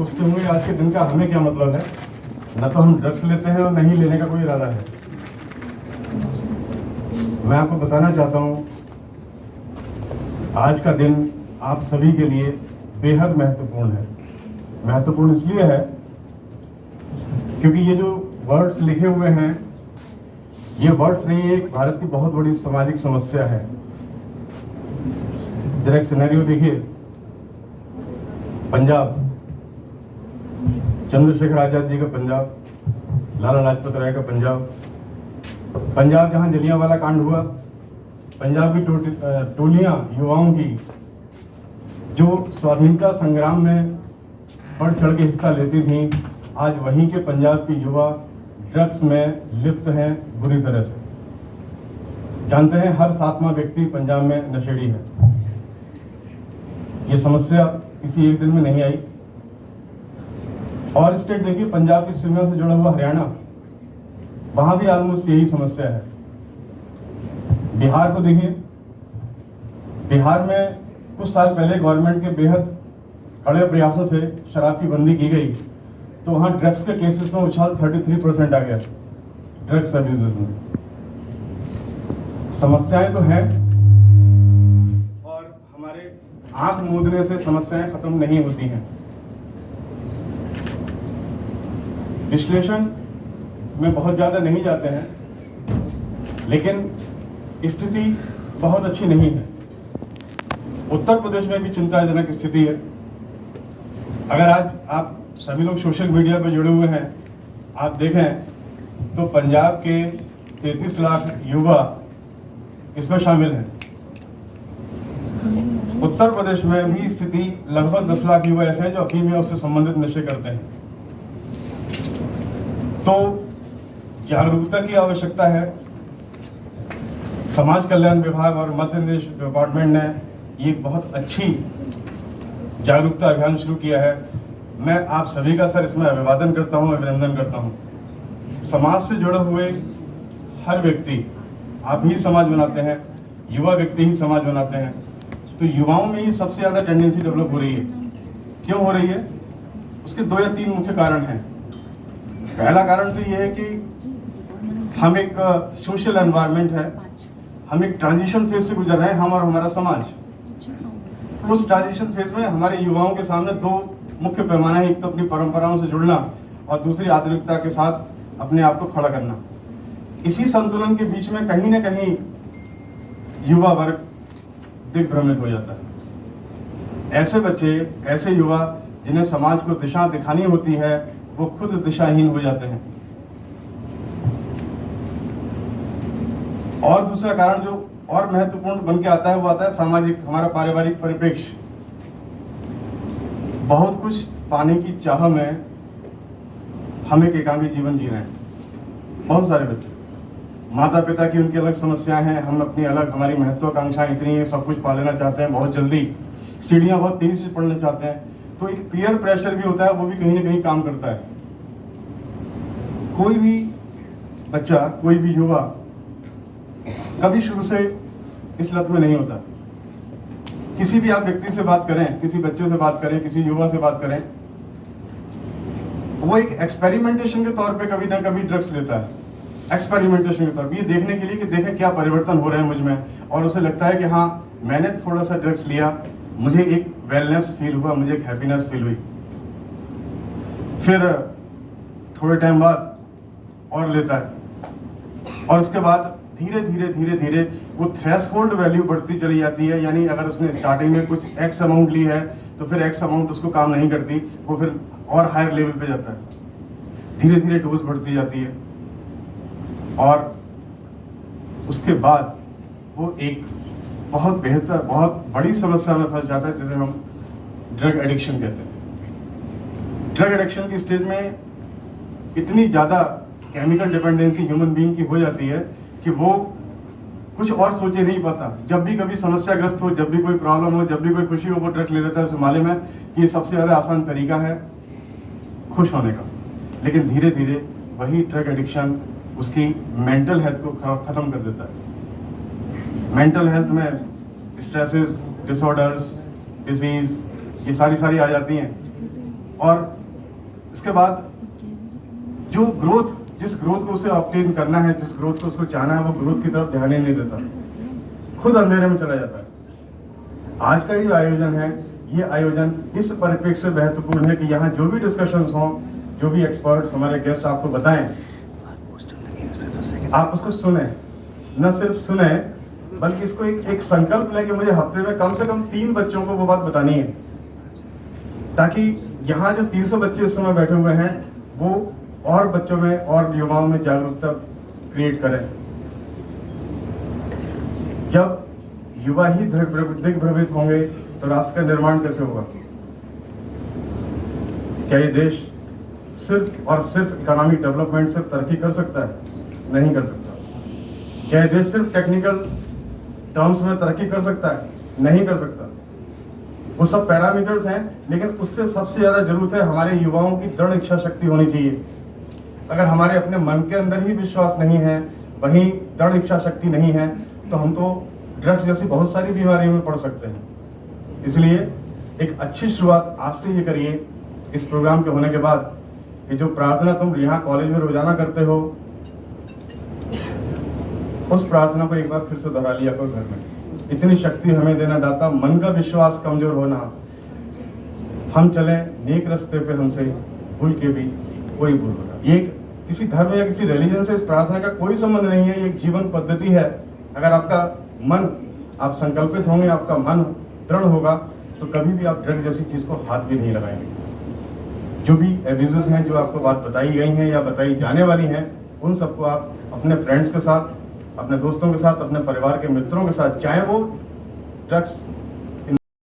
सोचते होंगे आज के दिन का हमें क्या मतलब है, न तो हम ड्रग्स लेते हैं और नहीं लेने का कोई इरादा है। मैं आपको बताना चाहता हूँ आज का दिन आप सभी के लिए बेहद महत्वपूर्ण है। महत्वपूर्ण इसलिए है क्योंकि ये जो वर्ड्स लिखे हुए हैं ये वर्ड्स नहीं, एक भारत की बहुत बड़ी सामाजिक समस्या है। जरा एक सिनेरियो देखिए, पंजाब, चंद्रशेखर आजाद जी का पंजाब, लाला लाजपत राय का पंजाब, पंजाब जहां जलियांवाला कांड हुआ, पंजाब की टोलियां युवाओं की जो स्वाधीनता संग्राम में बढ़ चढ़ के हिस्सा लेती थीं, आज वहीं के पंजाब के युवा ड्रग्स में लिप्त हैं बुरी तरह से। जानते हैं हर 7वां व्यक्ति पंजाब में नशेड़ी है। ये समस्या किसी एक दिन में नहीं आई। और स्टेट देखिए, पंजाब की सीमा से जुड़ा हुआ हरियाणा, वहां भी ऑलमोस्ट यही समस्या है। बिहार को देखिए, बिहार में कुछ साल पहले गवर्नमेंट के बेहद कड़े प्रयासों से शराब की बंदी की गई तो वहां ड्रग्स के केसेस में उछाल 33% आ गया ड्रग्स अब्यूजेस में। समस्याएं तो हैं और हमारे आंख मूंदने से समस्याएं खत्म नहीं होती हैं। विश्लेषण में बहुत ज्यादा नहीं जाते हैं, लेकिन स्थिति बहुत अच्छी नहीं है। उत्तर प्रदेश में भी चिंताजनक स्थिति है। अगर आज आप सभी लोग सोशल मीडिया पर जुड़े हुए हैं, आप देखें तो पंजाब के 33 लाख युवा इसमें शामिल हैं। उत्तर प्रदेश में भी स्थिति लगभग 10 लाख युवा ऐसे हैं जो अफीम या उससे संबंधित नशे करते हैं। तो जागरूकता की आवश्यकता है। समाज कल्याण विभाग और मध्य प्रदेश डिपार्टमेंट ने ये बहुत अच्छी जागरूकता अभियान शुरू किया है। मैं आप सभी का सर इसमें अभिवादन करता हूं, अभिनंदन करता हूं। समाज से जुड़े हुए हर व्यक्ति, आप ही समाज बनाते हैं, युवा व्यक्ति ही समाज बनाते हैं। तो युवाओं में ही सबसे ज्यादा टेंडेंसी डेवलप हो रही है। क्यों हो रही है? उसके 2 या 3 मुख्य कारण हैं। पहला कारण तो ये है कि हम एक सोशल एनवायरनमेंट है, हम एक ट्रांजिशन फेज से गुजर रहे हैं, हम और हमारा समाज। उस ट्रांजिशन फेज में हमारे युवाओं के सामने 2 मुख्य पैमाना है। एक तो अपनी परंपराओं से जुड़ना और दूसरी आधुनिकता के साथ अपने आप को खड़ा करना। इसी संतुलन के बीच में कहीं ना कहीं युवा वर्ग दिग्भ्रमित हो जाता है। ऐसे बच्चे, ऐसे युवा जिन्हें समाज को दिशा दिखानी होती है, वो खुद दिशाहीन हो जाते हैं। और दूसरा कारण जो और महत्वपूर्ण बन के आता है वो आता है सामाजिक, हमारा पारिवारिक परिप्रेक्ष्य। बहुत कुछ पाने की चाह में हम एक एकांगी जीवन जी रहे हैं। बहुत सारे बच्चे, माता पिता की उनकी अलग समस्याएं हैं, हम अपनी अलग, हमारी महत्वाकांक्षाएं इतनी है, सब कुछ पा लेना चाहते हैं बहुत जल्दी, सीढ़ियां बहुत तेजी से पढ़ना चाहते हैं। तो एक पीयर प्रेशर भी होता है, वो भी कहीं ना कहीं काम करता है। कोई भी बच्चा, कोई भी युवा कभी शुरू से इस लत में नहीं होता। किसी भी आप व्यक्ति से बात करें, किसी बच्चे से बात करें, किसी युवा से बात करें, वो एक एक्सपेरिमेंटेशन के तौर पे कभी ना कभी ड्रग्स लेता है। एक्सपेरिमेंटेशन के तौर पे, ये देखने के लिए कि देखें क्या परिवर्तन हो रहे हैं मुझ में, और उसे लगता है कि हाँ मैंने थोड़ा सा ड्रग्स लिया, मुझे एक वेलनेस फील हुआ, मुझे एक हैप्पीनेस फील हुई। फिर थोड़े टाइम बाद और लेता है, और उसके बाद धीरे धीरे धीरे धीरे वो थ्रेशोल्ड वैल्यू बढ़ती चली जाती है। यानी अगर उसने स्टार्टिंग में कुछ एक्स अमाउंट ली है तो फिर एक्स अमाउंट उसको काम नहीं करती, वो फिर और हायर लेवल पे जाता है। धीरे धीरे डोज बढ़ती जाती है और उसके बाद वो एक बहुत बेहतर, बहुत बड़ी समस्या में फंस जाता है, जिसे हम ड्रग एडिक्शन कहते हैं। ड्रग एडिक्शन की स्टेज में इतनी ज़्यादा केमिकल डिपेंडेंसी ह्यूमन बीइंग की हो जाती है कि वो कुछ और सोचे नहीं पाता। जब भी कभी समस्याग्रस्त हो, जब भी कोई प्रॉब्लम हो, जब भी कोई खुशी हो, वो ड्रग ले लेता है। उसे मालूम है कि ये सबसे ज़्यादा आसान तरीका है खुश होने का। लेकिन धीरे धीरे वही ड्रग एडिक्शन उसकी मेंटल हेल्थ को ख़त्म कर देता है। मेंटल हेल्थ में स्ट्रेसेस, डिसऑर्डर्स, डिजीज़, ये सारी आ जाती हैं। और इसके बाद जो ग्रोथ, जिस ग्रोथ को उसे ऑब्टेन करना है, जिस ग्रोथ को उसको चाहना है, वो ग्रोथ की तरफ ध्यान ही नहीं देता, खुद अंधेरे में चला जाता है। आज का जो आयोजन है, ये आयोजन इस परिप्रेक्ष्य से महत्वपूर्ण है कि यहाँ जो भी डिस्कशंस हों, जो भी एक्सपर्ट्स हमारे गेस्ट आपको बताएं, आप उसको सुने, न सिर्फ सुने बल्कि इसको एक संकल्प लें कि मुझे हफ्ते में कम से कम 3 बच्चों को वो बात बतानी है, ताकि यहाँ जो 300 बच्चे इस समय बैठे हुए हैं वो और बच्चों में और युवाओं में जागरूकता क्रिएट करें। जब युवा ही दिग्भ्रमित होंगे तो राष्ट्र का निर्माण कैसे होगा? क्या ये देश सिर्फ और सिर्फ इकोनॉमिक डेवलपमेंट से तरक्की कर सकता है? नहीं कर सकता। क्या ये देश सिर्फ टेक्निकल टर्म्स में तरक्की कर सकता है? नहीं कर सकता। वो सब पैरामीटर्स हैं, लेकिन उससे सबसे ज्यादा जरूरत है हमारे युवाओं की दृढ़ इच्छा शक्ति होनी चाहिए। अगर हमारे अपने मन के अंदर ही विश्वास नहीं है, वहीं दृढ़ इच्छा शक्ति नहीं है, तो हम तो ड्रग्स जैसी बहुत सारी बीमारियों में पड़ सकते हैं। इसलिए एक अच्छी शुरुआत आज से ये करिए इस प्रोग्राम के होने के बाद कि जो प्रार्थना तुम यहाँ कॉलेज में रोजाना करते हो, उस प्रार्थना को एक बार फिर से दोहरा लिया करो घर में। इतनी शक्ति हमें देना दाता, मन का विश्वास कमजोर होना, हम चले नेक रास्ते पे, हमसे भूल के भी कोई भूल होगा। ये किसी धर्म या किसी रिलीजन से इस प्रार्थना का कोई संबंध नहीं है, ये एक जीवन पद्धति है। अगर आपका मन, आप संकल्पित होंगे, आपका मन दृढ़ होगा, तो कभी भी आप ड्रग जैसी चीज को हाथ भी नहीं लगाएंगे। जो भी एब्यूजेस हैं, जो आपको बात बताई गई हैं या बताई जाने वाली हैं, उन सबको आप अपने फ्रेंड्स के साथ, अपने दोस्तों के साथ, अपने परिवार के मित्रों के साथ, चाहे वो ड्रग्स